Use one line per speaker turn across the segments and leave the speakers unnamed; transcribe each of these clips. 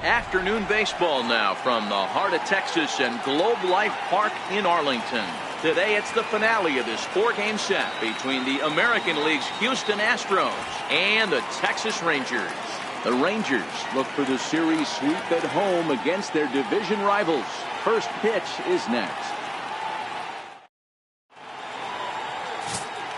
Afternoon baseball now from the heart of Texas and Globe Life Park in Arlington. Today it's the finale of this four-game set between the American League's Houston Astros and the Texas Rangers. The Rangers look for the series sweep at home against their division rivals. First pitch is next.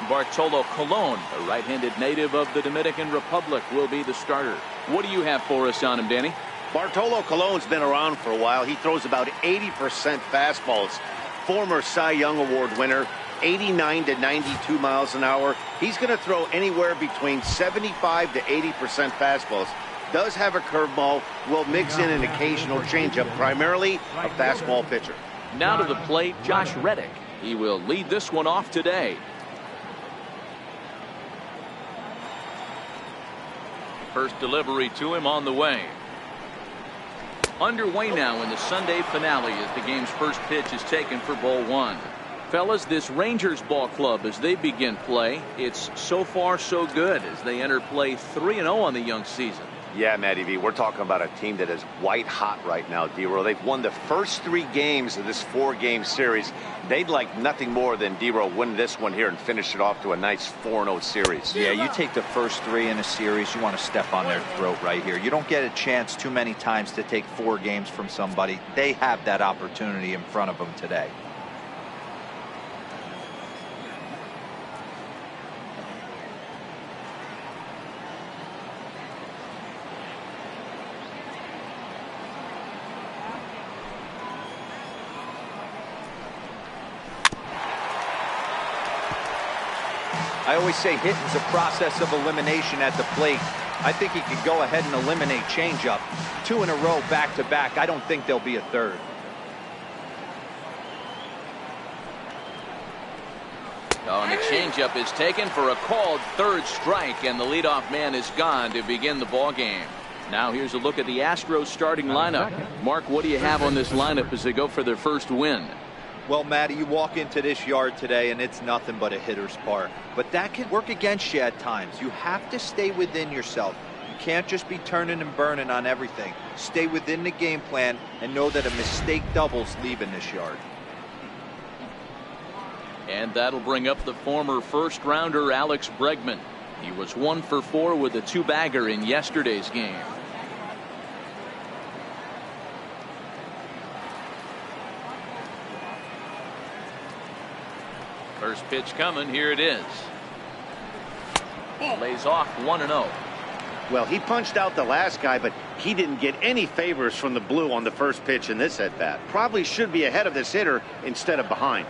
Bartolo Colon, a right-handed native of the Dominican Republic, will be the starter. What do you have for us on him, Danny?
Bartolo Colon's been around for a while. He throws about 80% fastballs. Former Cy Young Award winner, 89 to 92 miles an hour. He's going to throw anywhere between 75 to 80% fastballs. Does have a curveball, will mix in an occasional changeup, primarily a fastball pitcher.
Now to the plate, Josh Reddick. He will lead this one off today. First delivery to him on the way. Underway now in the Sunday finale as the game's first pitch is taken for ball one. Fellas, this Rangers ball club, as they begin play, it's so far so good as they enter play 3-0 on the young season.
Yeah, Matty V, we're talking about a team that is white hot right now, D-Row. They've won the first 3 games of this 4-game series. They'd like nothing more than, D-Row, win this one here and finish it off to a nice 4-0 series.
Yeah, you take the first 3 in a series, you want to step on their throat right here. You don't get a chance too many times to take 4 games from somebody. They have that opportunity in front of them today. I always say hitting's a process of elimination at the plate. I think he could go ahead and eliminate changeup. 2 in a row back to back. I don't think there'll be a third.
Oh, and the changeup is taken for a called third strike, and the leadoff man is gone to begin the ball game. Now here's a look at the Astros starting lineup. Mark, what do you have on this lineup as they go for their first win?
Well, Matty, you walk into this yard today and it's nothing but a hitter's park. But that can work against you at times. You have to stay within yourself. You can't just be turning and burning on everything. Stay within the game plan and know that a mistake doubles leaving this yard.
And that'll bring up the former first-rounder Alex Bregman. He was 1 for 4 with a 2-bagger in yesterday's game. First pitch coming. Here it is. Lays off 1-0.
Well, he punched out the last guy, but he didn't get any favors from the blue on the first pitch in this at-bat. Probably should be ahead of this hitter instead of behind.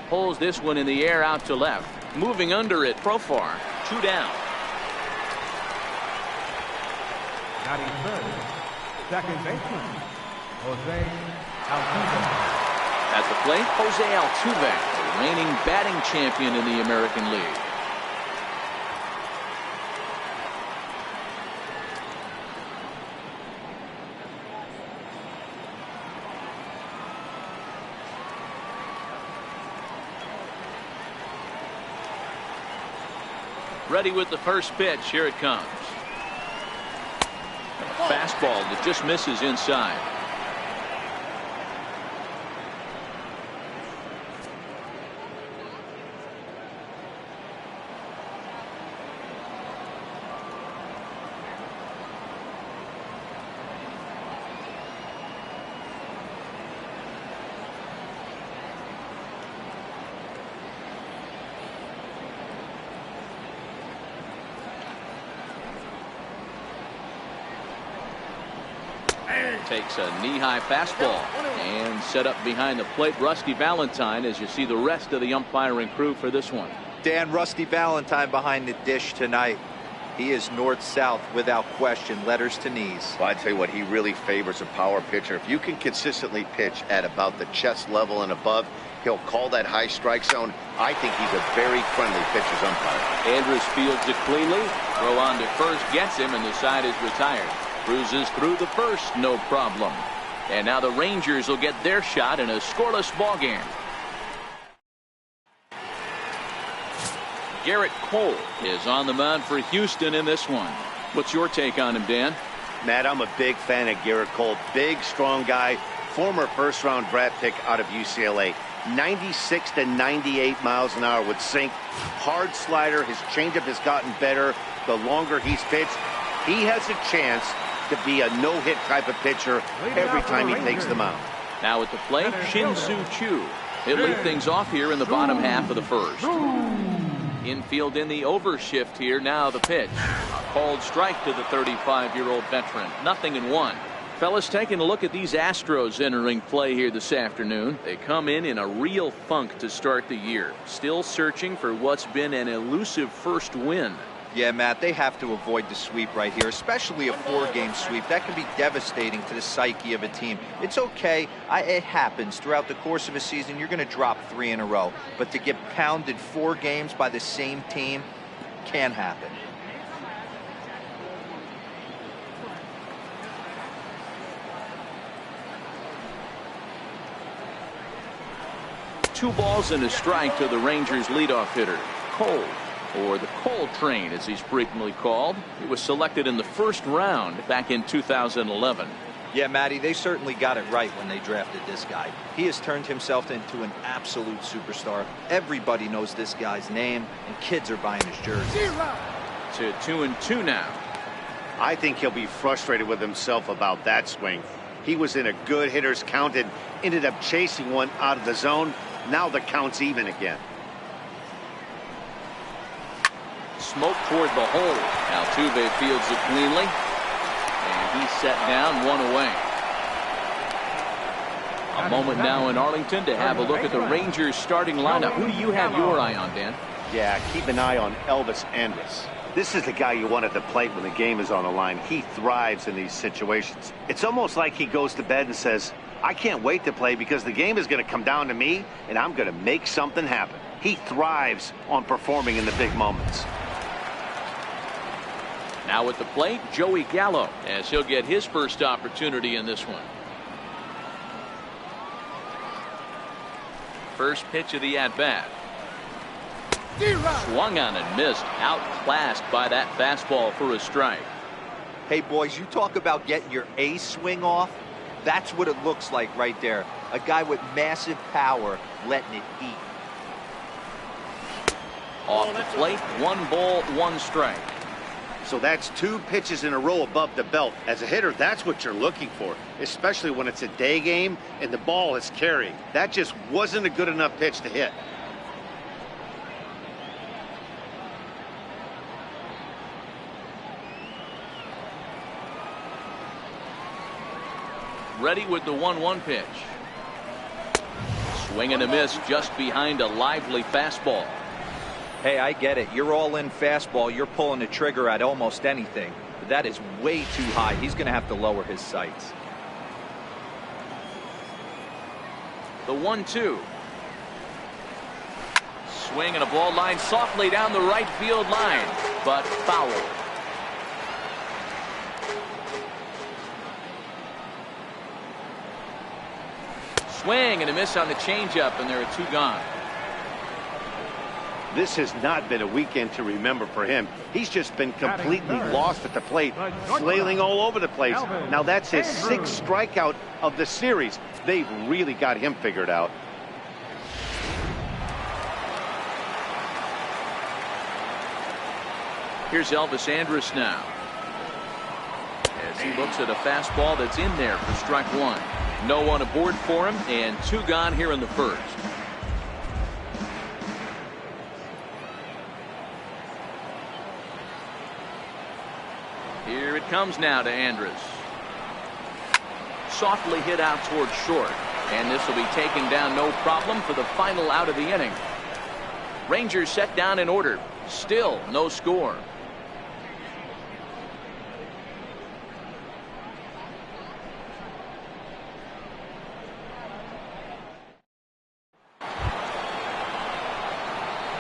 Pulls this one in the air out to left. Moving under it, Profar. 2 down.
Batting third, second baseman, Jose Altuve.
At the plate, Jose Altuve, the reigning batting champion in the American League. Ready with the first pitch. Here it comes. A fastball that just misses inside. Takes a knee-high fastball and set up behind the plate. Rusty Valentine, as you see the rest of the umpiring crew for this one.
Dan, Rusty Valentine behind the dish tonight. He is north-south without question, letters to knees.
Well, I tell you what, he really favors a power pitcher. If you can consistently pitch at about the chest level and above, he'll call that high strike zone. I think he's a very friendly pitcher's umpire.
Andrus fields it cleanly. Throw on to first, gets him, and the side is retired. Cruises through the first, no problem. And now the Rangers will get their shot in a scoreless ball game. Garrett Cole is on the mound for Houston in this one. What's your take on him, Dan?
Matt, I'm a big fan of Garrett Cole. Big, strong guy. Former first-round draft pick out of UCLA. 96 to 98 miles an hour with sink. Hard slider. His changeup has gotten better the longer he's pitched. He has a chance to be a no-hit type of pitcher every time he takes the mound.
Now at the plate, Shin-Soo Choo. He'll lead things off here in the bottom half of the first. Infield in the overshift here. Now the pitch. A called strike to the 35-year-old veteran. 0-1. Fellas, taking a look at these Astros entering play here this afternoon. They come in a real funk to start the year. Still searching for what's been an elusive first win.
Yeah, Matt, they have to avoid the sweep right here, especially a 4-game sweep. That can be devastating to the psyche of a team. It's okay. It happens. Throughout the course of a season, you're going to drop 3 in a row. But to get pounded 4 games by the same team can happen.
Two balls and a strike to the Rangers leadoff hitter, Cole, or the Cole Train as he's frequently called. He was selected in the first round back in 2011.
Yeah, Matty, they certainly got it right when they drafted this guy. He has turned himself into an absolute superstar. Everybody knows this guy's name, and kids are buying his jersey.
To 2-2 now.
I think he'll be frustrated with himself about that swing. He was in a good hitter's count and ended up chasing one out of the zone. Now the count's even again.
Smoke toward the hole. Altuve fields it cleanly. And he's set down, 1 away. A moment now in Arlington to have a look at the Rangers starting lineup. Who do you have your eye on, Dan?
Yeah, keep an eye on Elvis Andrus. This is the guy you want at the plate when the game is on the line. He thrives in these situations. It's almost like he goes to bed and says, I can't wait to play because the game is going to come down to me and I'm going to make something happen. He thrives on performing in the big moments.
Now at the plate, Joey Gallo, as he'll get his first opportunity in this one. First pitch of the at-bat. Swung on and missed. Outclassed by that fastball for a strike.
Hey, boys, you talk about getting your A swing off. That's what it looks like right there. A guy with massive power letting it eat.
Off the plate, 1 ball, 1 strike.
So that's 2 pitches in a row above the belt. As a hitter, that's what you're looking for, especially when it's a day game and the ball is carrying. That just wasn't a good enough pitch to hit.
Ready with the 1-1 pitch. Swing and a miss just behind a lively fastball.
Hey, I get it. You're all in fastball. You're pulling the trigger at almost anything. But that is way too high. He's going to have to lower his sights.
The 1-2. Swing and a ball line softly down the right field line, but foul. Swing and a miss on the changeup, and there are 2 gone.
This has not been a weekend to remember for him. He's just been completely lost at the plate, flailing all over the place. Now that's his 6th strikeout of the series. They've really got him figured out.
Here's Elvis Andrus now, as he looks at a fastball that's in there for strike 1. No one aboard for him, and 2 gone here in the first. Here it comes now to Andrus. Softly hit out towards short, and this will be taken down no problem for the final out of the inning. Rangers set down in order. Still no score.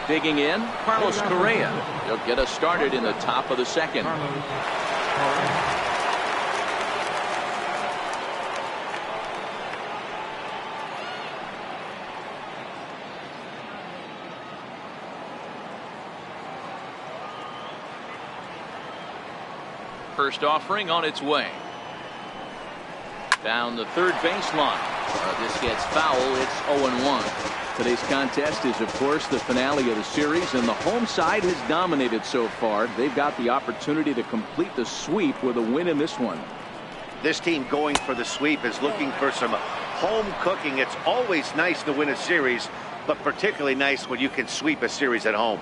Digging in, Carlos Correa. He'll get us started in the top of the second. first offering on its way. Down the third baseline. This gets foul. It's 0-1. Today's contest is, of course, the finale of the series, and the home side has dominated so far. They've got the opportunity to complete the sweep with a win in this one.
This team going for the sweep is looking for some home cooking. It's always nice to win a series, but particularly nice when you can sweep a series at home.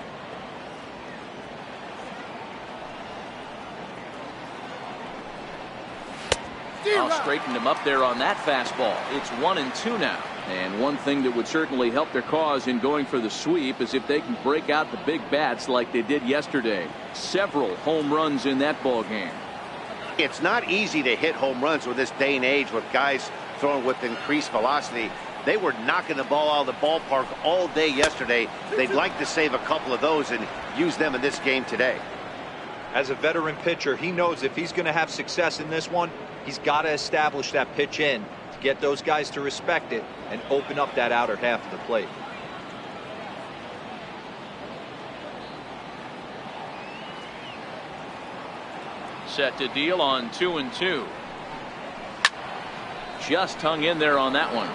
Straightened him up there on that fastball. It's 1-2 now. And one thing that would certainly help their cause in going for the sweep is if they can break out the big bats like they did yesterday. Several home runs in that ball game.
It's not easy to hit home runs with this day and age with guys throwing with increased velocity. They were knocking the ball out of the ballpark all day yesterday. They'd like to save a couple of those and use them in this game today.
As a veteran pitcher, he knows if he's going to have success in this one, he's got to establish that pitch in to get those guys to respect it and open up that outer half of the plate.
Set to deal on 2-2. Just hung in there on that one.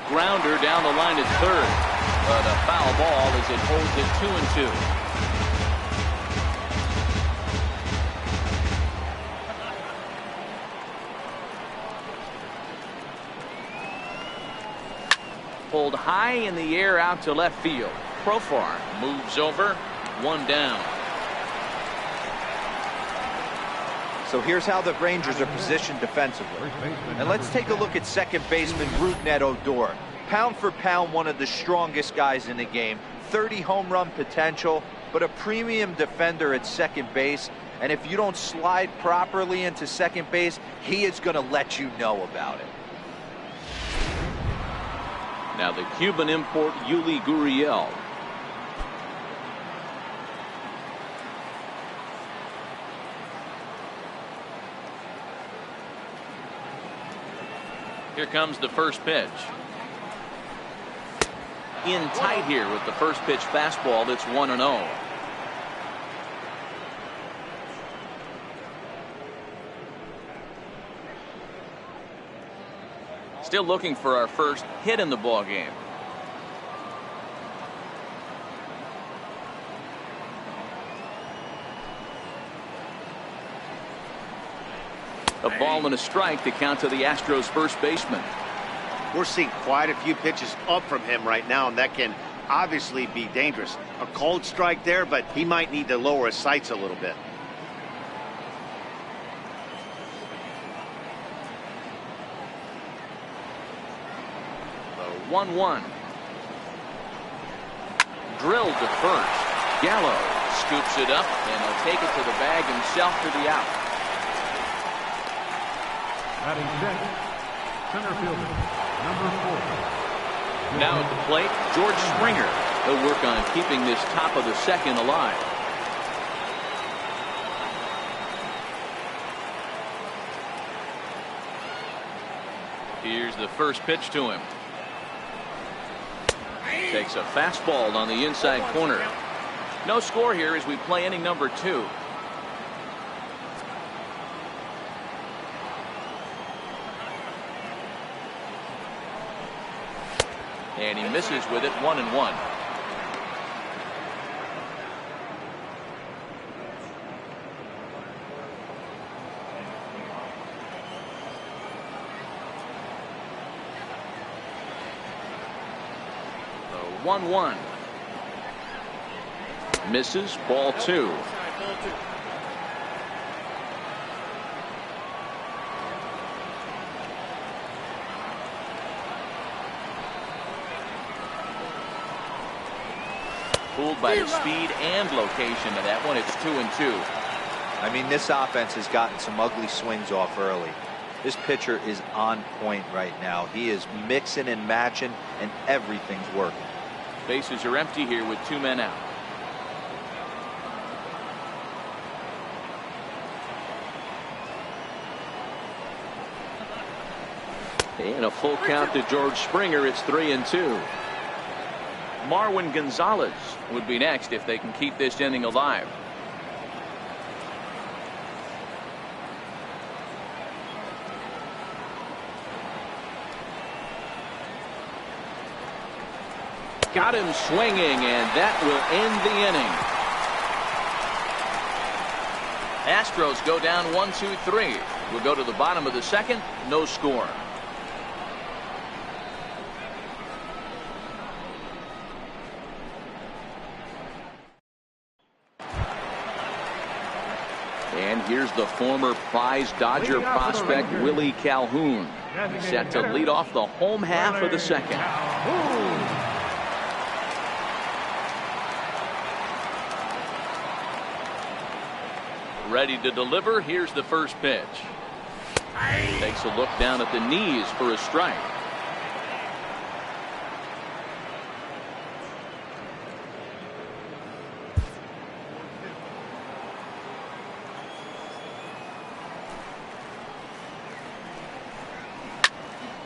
Grounder down the line at third, but a foul ball as it holds it 2-2. Pulled high in the air out to left field. Profar moves over, one down.
So here's how the Rangers are positioned defensively. And let's take a look at second baseman Rougned Odor. Pound for pound, one of the strongest guys in the game. 30 home run potential, but a premium defender at second base. And if you don't slide properly into second base, he is going to let you know about it.
Now the Cuban import Yuli Gurriel. Here comes the first pitch. In tight here with the first pitch fastball. That's 1-0. Still looking for our first hit in the ball game. A ball and a strike to count to the Astros first baseman.
We're seeing quite a few pitches up from him right now, and that can obviously be dangerous. A cold strike there, but he might need to lower his sights a little bit.
The 1-1. Drilled to first. Gallo scoops it up, and he'll take it to the bag himself for the out.
Batting sixth, center fielder, number 4.
Now at the plate, George Springer. He'll work on keeping this top of the second alive. Here's the first pitch to him. Takes a fastball on the inside corner. No score here as we play inning number 2. And he misses with it, 1-1. The 1-1. Misses, ball 2. Fooled by the speed and location of that one. It's 2-2.
I mean, this offense has gotten some ugly swings off early. This pitcher is on point right now. He is mixing and matching, and everything's working.
Bases are empty here with 2 men out. And a full count to George Springer. It's 3-2. Marwin Gonzalez would be next if they can keep this inning alive. Got him swinging, and that will end the inning. Astros go down 1-2-3. We'll go to the bottom of the second. No score. And here's the former prize Dodger prospect Willie Calhoun, set to lead off the home half of the second. Ready to deliver. Here's the first pitch. Takes a look down at the knees for a strike.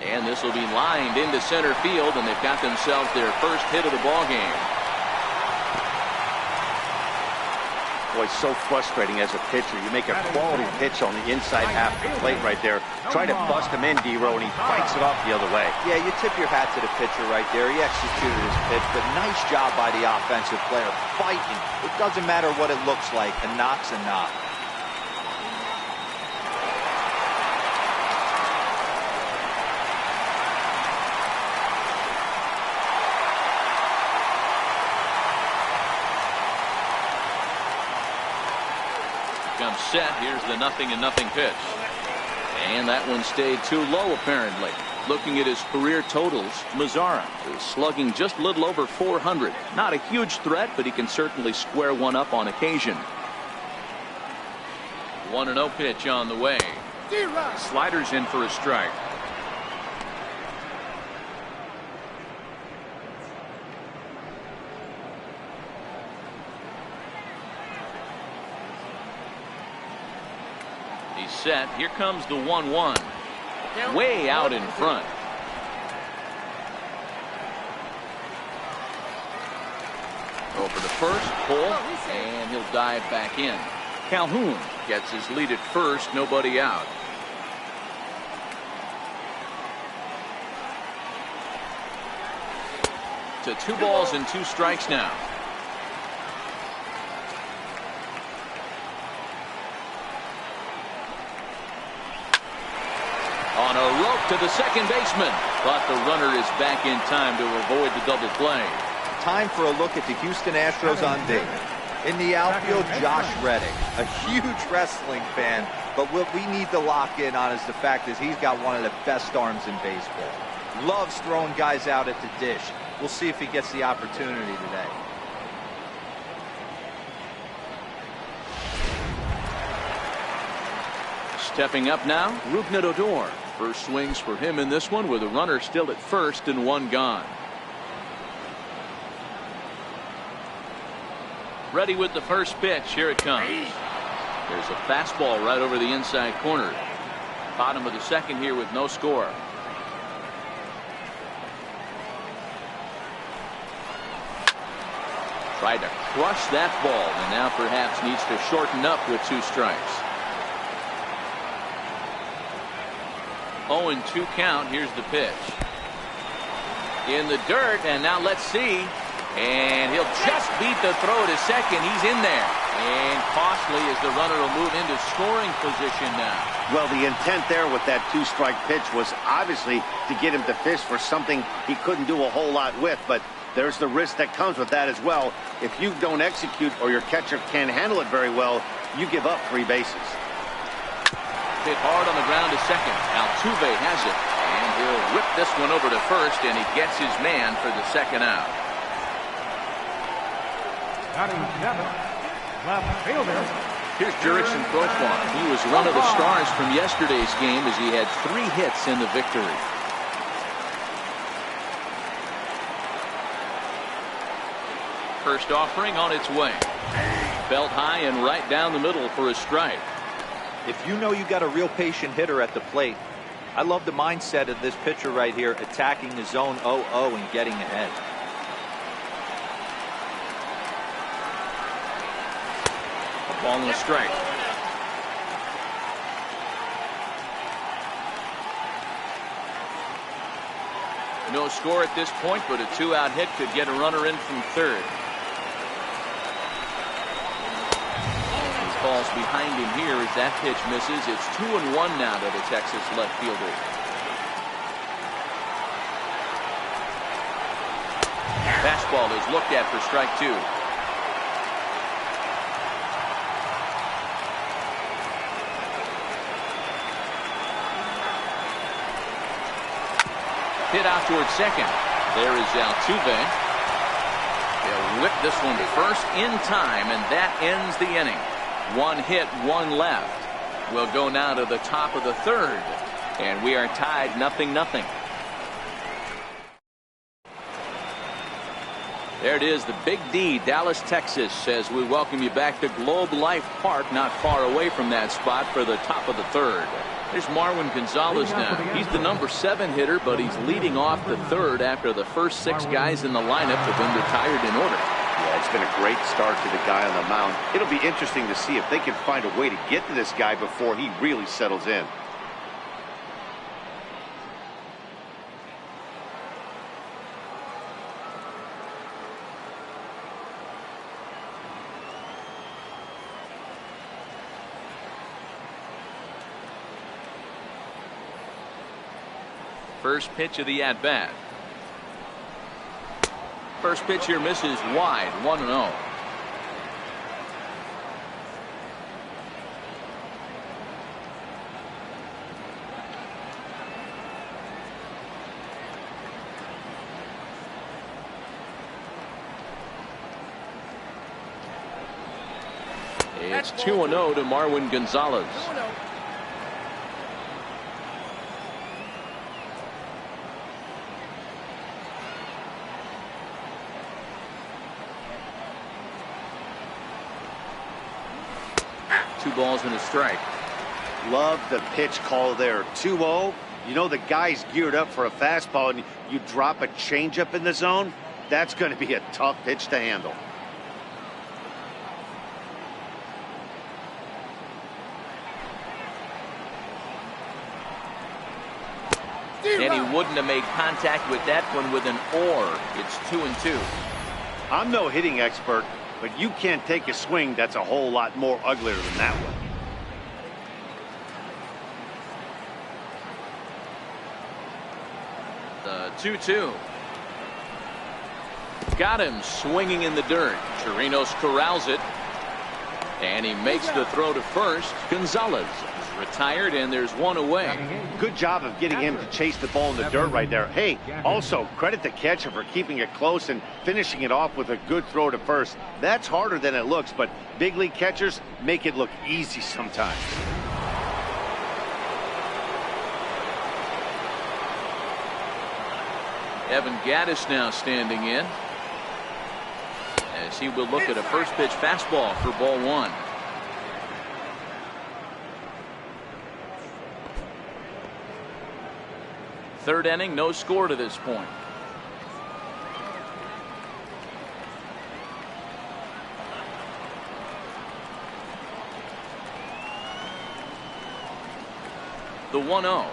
And this will be lined into center field, and they've got themselves their first hit of the ball game.
Boy, so frustrating as a pitcher. You make a quality pitch on the inside half of the plate right there. Try to bust him in, D-Row, and he fights it off the other way.
Yeah, you tip your hat to the pitcher right there. He executed his pitch, but nice job by the offensive player. Fighting. It doesn't matter what it looks like. A knock's a knock.
Comes set. Here's the 0-0 pitch. And that one stayed too low, apparently. Looking at his career totals, Mazara is slugging just a little over 400. Not a huge threat, but he can certainly square one up on occasion. 1-0 pitch on the way. Sliders in for a strike. Set. Here comes the 1-1. Way out in front. Over to first, pull, and he'll dive back in. Calhoun gets his lead at first, nobody out. To 2 balls and 2 strikes now. On a rope to the second baseman, but the runner is back in time to avoid the double play.
Time for a look at the Houston Astros on D. In the outfield, Josh Reddick, a huge wrestling fan, but what we need to lock in on is the fact that he's got one of the best arms in baseball. Loves throwing guys out at the dish. We'll see if he gets the opportunity today.
Stepping up now, Rougned Odor. First swings for him in this one with a runner still at first and 1 gone. Ready with the first pitch. Here it comes. There's a fastball right over the inside corner. Bottom of the second here with no score. Tried to crush that ball and now perhaps needs to shorten up with 2 strikes. 0-2 count. Here's the pitch. In the dirt, and now let's see. And he'll just beat the throw to second. He's in there. And costly as the runner will move into scoring position now.
Well, the intent there with that 2-strike pitch was obviously to get him to fish for something he couldn't do a whole lot with, but there's the risk that comes with that as well. If you don't execute or your catcher can't handle it very well, you give up 3 bases.
Hit hard on the ground to second. Altuve has it, and he'll whip this one over to first, and he gets his man for the second out.
Batting 7, left fielder.
Here's Jurickson Profar. He was one of the stars from yesterday's game as he had 3 hits in the victory. First offering on its way. Belt high and right down the middle for a strike.
If you know you got a real patient hitter at the plate, I love the mindset of this pitcher right here, attacking the zone 0-0 and getting ahead.
A ball and a strike. No score at this point, but a 2-out hit could get a runner in from third. Falls behind him here as that pitch misses. It's 2-1 now to the Texas left fielder. Fastball is looked at for strike 2. Hit out towards second. There is Altuve. They'll whip this one to first in time, and that ends the inning. 1 hit, 1 left. We'll go now to the top of the third, and we are tied 0-0. There it is, the Big D, Dallas, Texas, as we welcome you back to Globe Life Park, not far away from that spot for the top of the third. There's Marwin Gonzalez now. He's the number 7 hitter, but he's leading off the third after the first 6 guys in the lineup have been retired in order.
Yeah, it's been a great start to the guy on the mound. It'll be interesting to see if they can find a way to get to this guy before he really settles in.
First pitch of the at-bat. First pitch here misses wide, 1-0. It's 2-0 to Marwin Gonzalez. Two balls and a strike.
Love the pitch call there. 2-0. You know the guy's geared up for a fastball, and you drop a changeup in the zone. That's going to be a tough pitch to handle.
And he wouldn't have made contact with that one with an or. It's 2-2.
I'm no hitting expert, but you can't take a swing that's a whole lot more uglier than that one.
The 2-2. Got him swinging in the dirt. Chirinos corrals it. And he makes the throw to first. Gonzalez is retired, and there's one away.
Good job of getting him to chase the ball in the dirt right there. Hey, also credit the catcher for keeping it close and finishing it off with a good throw to first. That's harder than it looks, but big league catchers make it look easy sometimes.
Evan Gattis now standing in, as he will look at a first pitch fastball for ball 1. Third inning, no score to this point. The 1-0.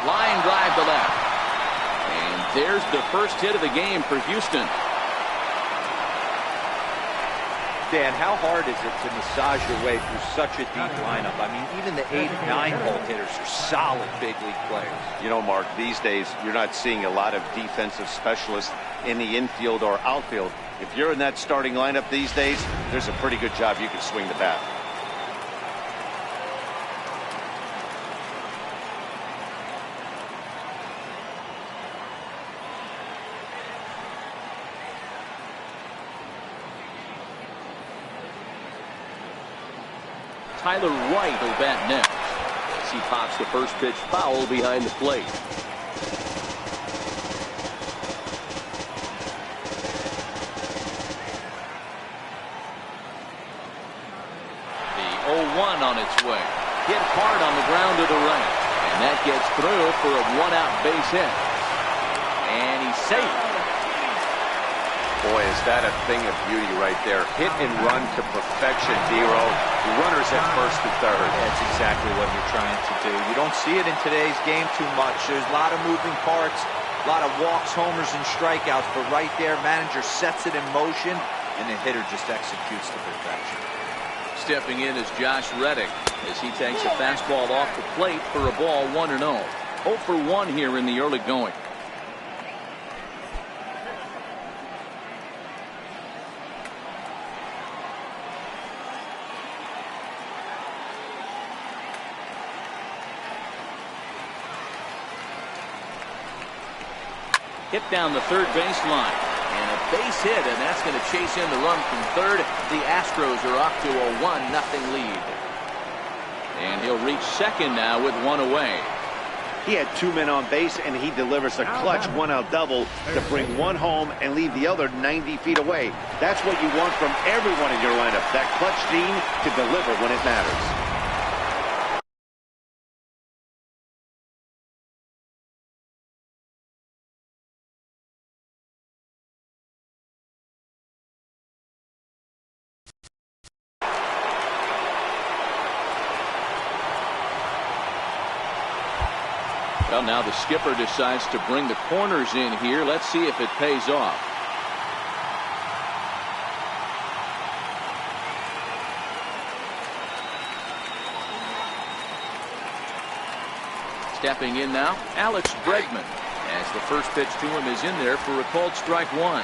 Line drive to left. And there's the first hit of the game for Houston.
Dan, how hard is it to massage your way through such a deep lineup? I mean, even the 8 and 9 hole hitters are solid big league players.
You know, Mark, these days you're not seeing a lot of defensive specialists in the infield or outfield. If you're in that starting lineup these days, there's a pretty good job you can swing the bat.
Tyler White will bat next, as he pops the first pitch foul behind the plate. The 0-1 on its way. Hit hard on the ground to the right. And that gets through for a one-out base hit. And he's safe.
Boy, is that a thing of beauty right there. Hit and run to perfection, Dero. Runners at first and third.
That's exactly what you're trying to do. You don't see it in today's game too much. There's a lot of moving parts, a lot of walks, homers, and strikeouts. But right there, manager sets it in motion, and the hitter just executes to perfection.
Stepping in is Josh Reddick as he takes a fastball off the plate for a ball 1-0. 0 for 1 here in the early going. Hit down the third baseline. And a base hit, and that's going to chase in the run from third. The Astros are off to a 1-0 lead. And he'll reach second now with one away.
He had 2 men on base, and he delivers a clutch one-out double to bring one home and leave the other 90 feet away. That's what you want from everyone in your lineup, that clutch gene to deliver when it matters.
Well, now the skipper decides to bring the corners in here. Let's see if it pays off. Stepping in now, Alex Bregman, as the first pitch to him is in there for a called strike one.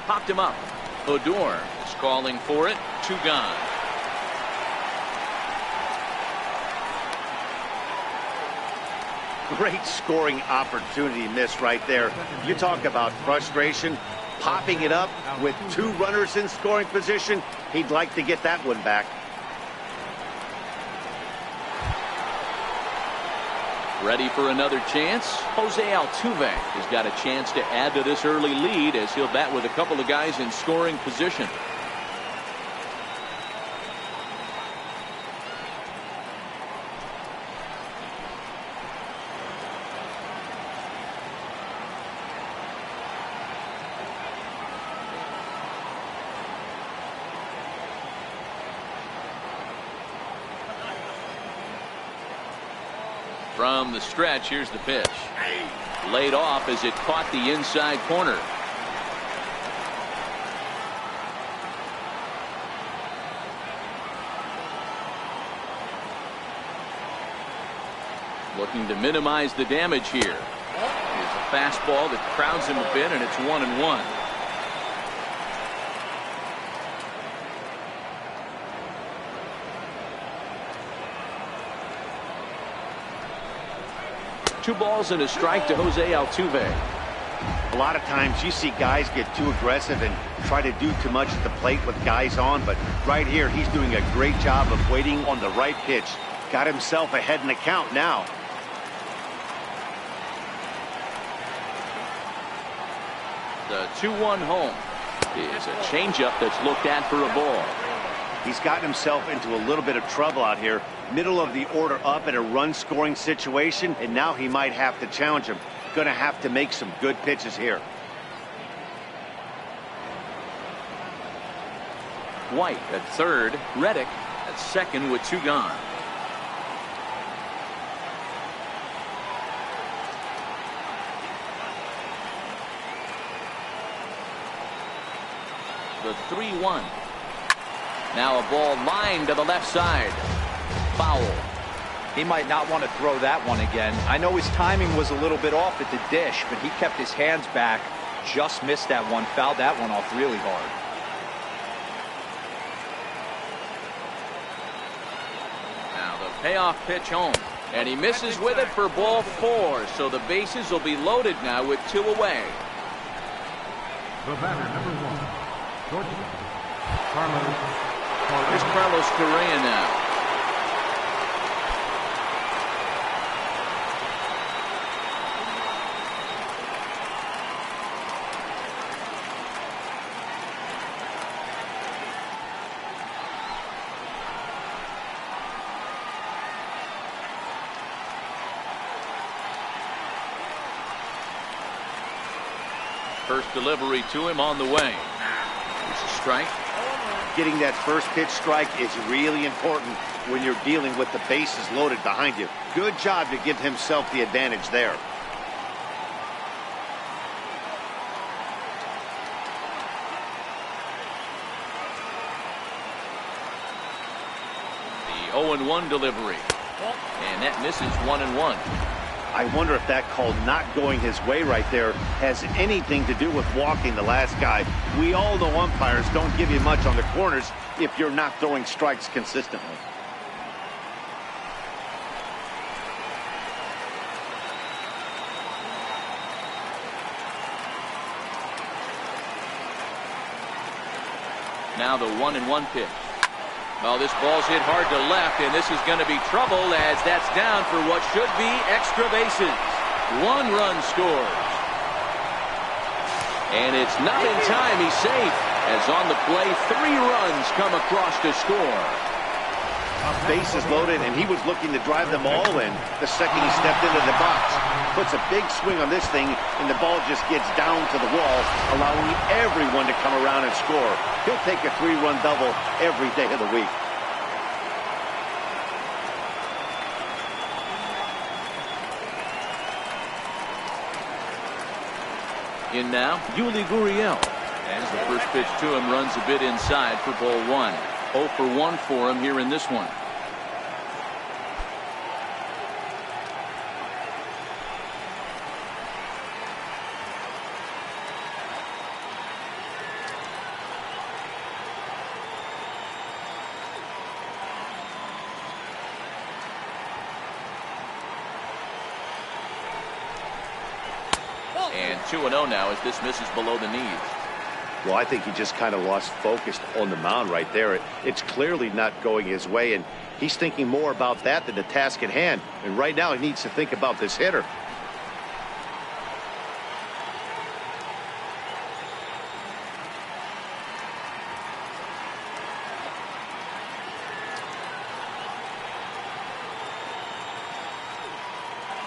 Popped him up. Odor is calling for it. 2 gone.
Great scoring opportunity missed right there. You talk about frustration. Popping it up with 2 runners in scoring position. He'd like to get that one back.
Ready for another chance? Jose Altuve has got a chance to add to this early lead as he'll bat with a couple of guys in scoring position. From the stretch, here's the pitch. Laid off as it caught the inside corner. Looking to minimize the damage here. Here's a fastball that crowds him a bit, and it's 1-1. Two balls and a strike to Jose Altuve.
A lot of times you see guys get too aggressive and try to do too much at the plate with guys on, but right here he's doing a great job of waiting on the right pitch. Got himself ahead in the count now.
The 2-1 home is a changeup that's looked at for a ball.
He's gotten himself into a little bit of trouble out here. Middle of the order up in a run-scoring situation, and now he might have to challenge him. Going to have to make some good pitches here.
White at third, Reddick at second with 2 gone. The 3-1. Now a ball lined to the left side. Foul.
He might not want to throw that one again. I know his timing was a little bit off at the dish, but he kept his hands back. Just missed that one. Fouled that one off really hard.
Now the payoff pitch home. And he misses with it for ball 4. So the bases will be loaded now with 2 away.
The batter, number 1, shortstop, Carlos.
Here's Carlos Correa now. First delivery to him on the way. It's a strike.
Getting that first pitch strike is really important when you're dealing with the bases loaded behind you. Good job to give himself the advantage there.
The 0-1 delivery. And that misses 1-1.
I wonder if that call not going his way right there has anything to do with walking the last guy. We all know umpires don't give you much on the corners if you're not throwing strikes consistently.
Now the 1-1 pitch. Well, this ball's hit hard to left, and this is going to be trouble as that's down for what should be extra bases. 1 run scores. And it's not in time. He's safe. As on the play, 3 runs come across to score.
Bases loaded, and he was looking to drive them all in the second he stepped into the box. Puts a big swing on this thing, and the ball just gets down to the wall, allowing everyone to come around and score. He'll take a 3-run double every day of the week.
In now, Yuli Gurriel. As the first pitch to him runs a bit inside for ball 1. 0 for 1 for him here in this one. And 2-0 now as this misses below the knees.
Well, I think he just kind of lost focus on the mound right there. It's clearly not going his way, and he's thinking more about that than the task at hand. And right now he needs to think about this hitter.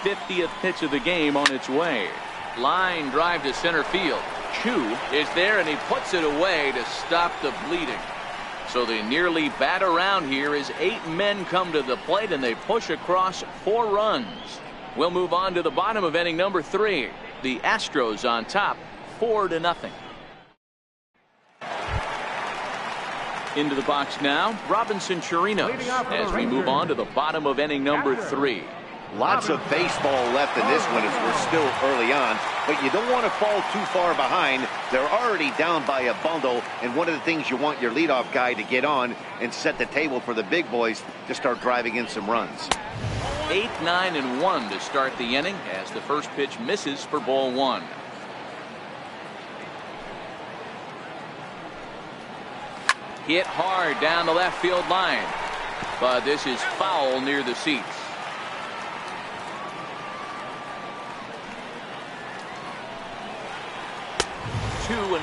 '50th pitch of the game on its way. Line drive to center field. Chu is there, and he puts it away to stop the bleeding. So they nearly bat around here as 8 men come to the plate, and they push across 4 runs. We'll move on to the bottom of inning number 3. The Astros on top, 4-0. Into the box now, Robinson Chirinos as we move on to the bottom of inning number 3.
Lots of baseball left in this one as we're still early on, but you don't want to fall too far behind. They're already down by a bundle, and one of the things you want your leadoff guy to get on and set the table for the big boys to start driving in some runs.
8, 9, and 1 to start the inning as the first pitch misses for ball 1. Hit hard down the left field line, but this is foul near the seats. 2-1.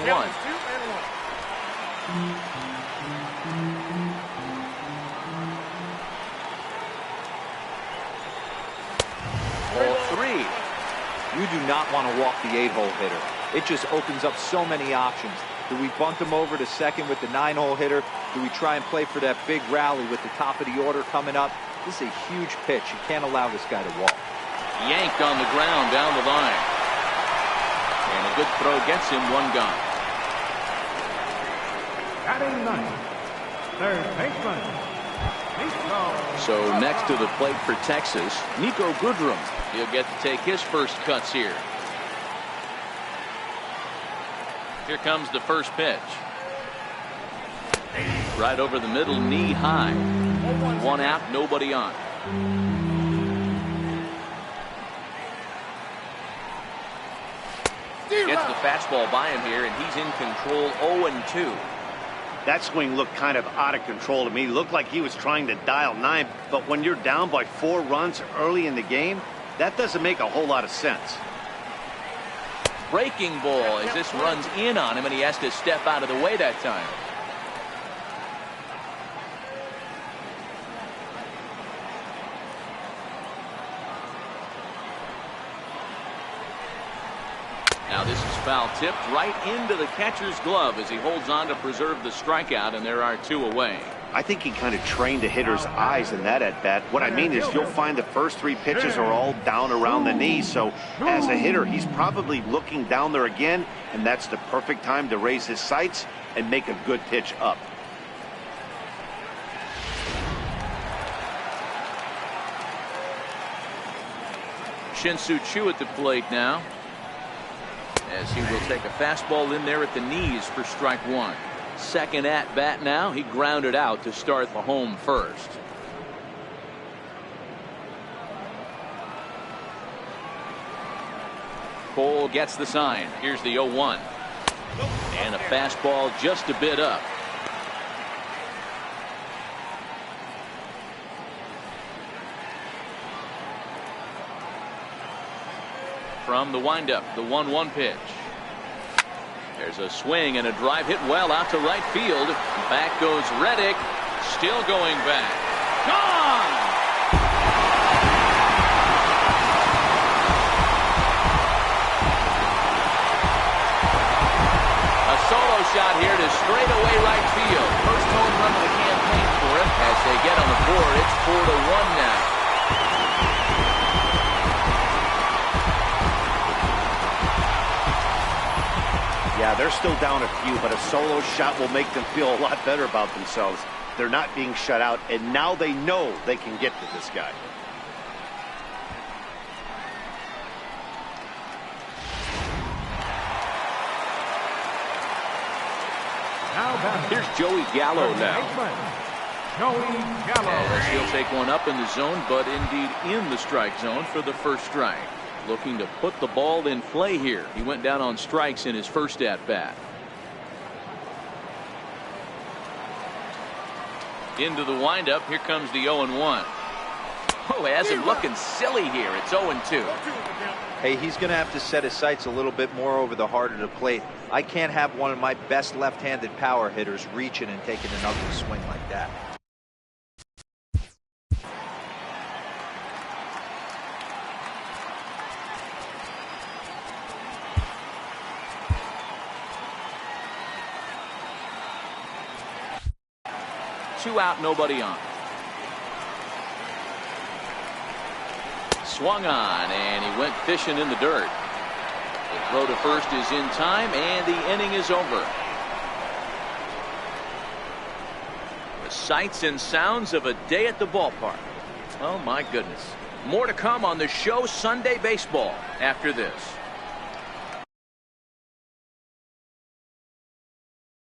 Ball 3.
You do not want to walk the 8-hole hitter. It just opens up so many options. Do we bunt him over to second with the 9-hole hitter? Do we try and play for that big rally with the top of the order coming up? This is a huge pitch. You can't allow this guy to walk.
Yanked on the ground down the line. And a good throw gets him 1 gone.
Batting ninth, third baseman, Nico.
So next to the plate for Texas, Nico Goodrum. He'll get to take his first cuts here. Here comes the first pitch. Right over the middle, knee high. 1 out, nobody on. Gets the fastball by him here, and he's in control. 0-2.
That swing looked kind of out of control to me. Looked like he was trying to dial 9, but when you're down by 4 runs early in the game, that doesn't make a whole lot of sense.
Breaking ball as this runs in on him, and he has to step out of the way that time. Now this is Foul tipped right into the catcher's glove as he holds on to preserve the strikeout, and there are 2 away.
I think he kind of trained the hitter's eyes in that at-bat. What I mean is you'll find the first 3 pitches are all down around the knees. So as a hitter, he's probably looking down there again, and that's the perfect time to raise his sights and make a good pitch up.
Shin-Soo Choo at the plate now, as he will take a fastball in there at the knees for strike 1. Second at bat now. He grounded out to start the home first. Cole gets the sign. Here's the 0-1. And a fastball just a bit up. From the windup, the 1-1 pitch. There's a swing and a drive hit well out to right field. Back goes Reddick. Still going back. Gone! A solo shot here to straightaway right field. First home run of the campaign for him. As they get on the board, it's 4-1 now.
Yeah, they're still down a few, but a solo shot will make them feel a lot better about themselves. They're not being shut out, and now they know they can get to this guy.
Here's Joey Gallo now.
Joey Gallo.
As he'll take one up in the zone, but indeed in the strike zone for the first strike. Looking to put the ball in play here. He went down on strikes in his first at bat. Into the windup. Here comes the 0-1. Oh, has him looking silly here. It's 0-2.
Hey, he's going to have to set his sights a little bit more over the heart of the plate. I can't have one of my best left-handed power hitters reaching and taking an ugly swing like that.
Two out, nobody on. Swung on, and he went fishing in the dirt. The throw to first is in time, and the inning is over. The sights and sounds of a day at the ballpark. Oh, my goodness. More to come on the show Sunday Baseball after this.